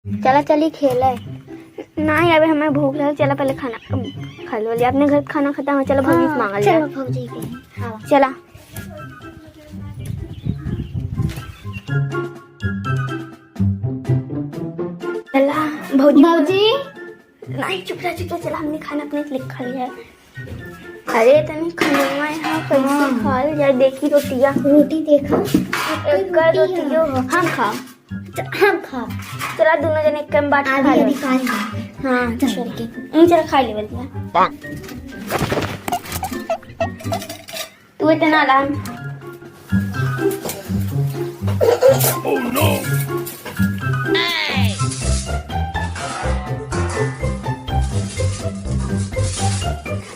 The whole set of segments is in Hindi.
चला चली खेला है। नहीं अभी हमें भूख लगे, चला पहले खाना खा लो। अपने घर खाना खाता है, चलो भौजी से मांगा लिया। भौजी के चला चला भौजी नहीं चुप रहा चला, हमने खाना अपने लिए खा लिया। अरे तनी खाना यहाँ कैसे खा यार, देखी रोटी देखा एक रोटियो हम खा चला दोनों जने एक कम बात खा ले। हाँ चल के चला खा ले बल्दिया तू इतना आराम। ओह नो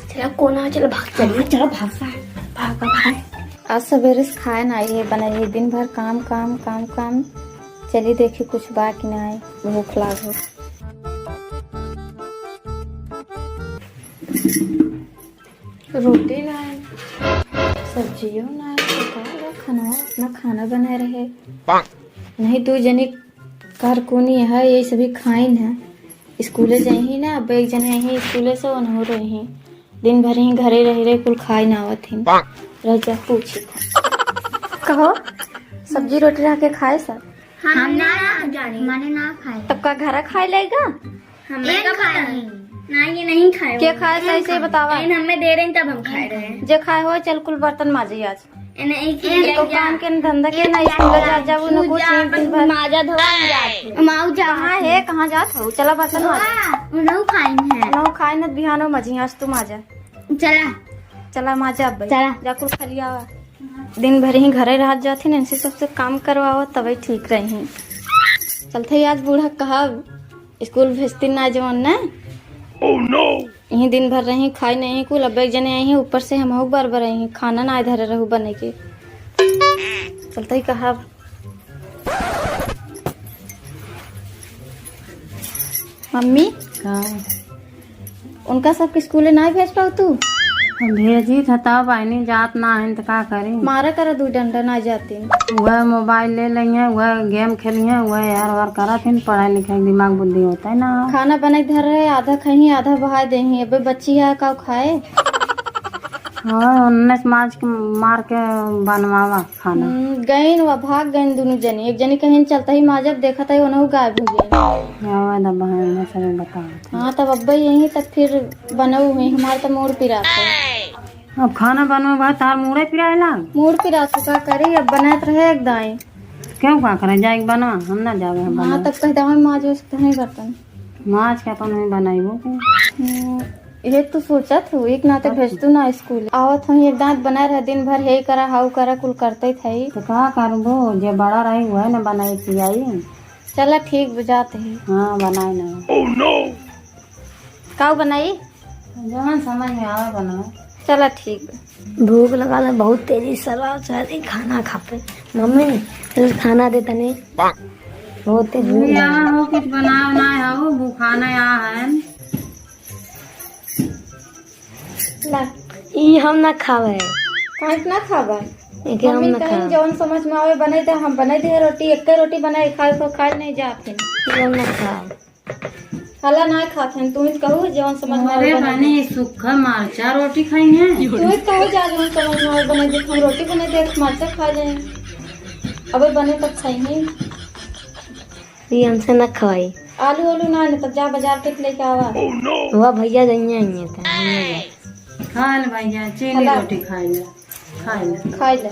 चला कोना चलो भाग चलिए, चलो भाग आज सवेरे से खाए ना ये बनाइए, दिन भर काम काम काम काम। चलिए देखिए कुछ बाकी ना आए, भूख लागो। रोटी ना सब्जियों ना खाना अपना खाना बनाए रहे नहीं। दो जने घर कोनी है ये सभी खाइन है। स्कूले जाही ना, अब एक जने यही स्कूले से on हो रही दिन भर ही घरे रहे कुल खाई ना आवत ही रजा पूछी कहो सब्जी रोटी रह के खाए सब। हम ना माने ना खाए तब का घर खाए लेगा। हम ना ये नहीं खाए। क्या खाए सही से बतावा। हमें दे रहे हैं तब हम खाए रहे हैं। जे खाए हो चल कुल बर्तन माजी आज। तो काम के धंधा के ना स्कूल जा जाबू न कुछ दिन भर माजा धोआ जात माऊ जा है कहाँ जात हो। चला बर्तन माजा नौ खाइन है नौ खाए न बिहानो मजी आज तू माजा चला माजा अब चला जा कुल खलिया दिन भर ही घरे रह जाती न इनसे सबसे काम करवाओ तभी ठीक रही। चलते आज बूढ़ा कहा स्कूल भेजती ना जवान ना। Oh no! यही दिन भर रही खाई नहीं कुल अब एक जने आई ऊपर से हम बार बार रही खाना ना इधर रहू बने के। चलते ही कहा मम्मी उनका सब स्कूले ना भेज पाऊ तू। भेजी था तब आईनी जात ना है तो का करी। मारा करा दू डंडा ना जाती वह मोबाइल ले लेंगे वह गेम खेलिए वह यार वार करा थे पढ़ाई लिखाई दिमाग बुद्धि होता है ना। खाना बने धर रहे आधा खाई आधा बहा दे अबे बच्ची है का खाए। हाँ उन्नीस मार्च के मार के बनवावा खाना। गईन व भाग गईन दोनों जनी। एक जनी कहीं चलता ही माजब देखा था उन्होंने गायब हो गया। सब बताओ। हाँ तब अब्बा यही तब फिर बनऊ हुई हमारे तो मोड़ पिरा अब खाना बनवा तार मुड़े पिराला मोड़ पिरा का करी अब बनात रहे एक दाई क्यों का करे जाए बनवा हम ना जावे हम हाँ तब कहते हैं माज तो नहीं बर्तन माछ के अपन बनाइबो ये तो सोचा था एक नाते भेजतू ना स्कूल आवत हूँ एक दांत बना रहे दिन भर हे करा हाउ करा कुल करते थे तो कहा करबो जे बड़ा रही हुआ है ना बनाई पियाई। चला ठीक बुझाते ही हाँ बनाए ना। Oh no! का बनाई जहाँ समझ में आवे बनाओ। चला ठीक भूख लगा था बहुत तेजी से खाना खा पे मम्मी खाना दे तने बहुत तेज भूख हो कुछ बनाओ ना हो भूखाना यहाँ है ई हम ना खावे काहे ना खावा हम ना खावे जौन समझ में आवे बने दे हम बने दे रोटी एक रोटी बनाए खाए तो खाए नहीं जाते हम ना खावे खाला ना खाते तू ही कहू जौन समझ में आवे बने सूखा मरचा रोटी खाएंगे तू ही कहू जा जौन समझ में आवे बने दे हम रोटी बने दे मरचा खा जाए अबे बने तब खाएंगे ये हमसे ना खवाई। आलू आलू ना तब जा बाजार के लेके आवा। Oh no! वह भैया जाइए था खा ले भैया चीनी रोटी खाए ले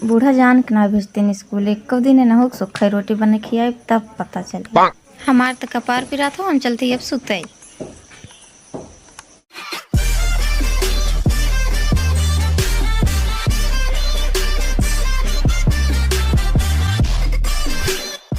बूढ़ा जान के ना भेजते स्कूल एक दिन ना हो सुखा रोटी बने खियाए तब पता चले। हमार तो कपार पिरा था हम चलते अब सुते।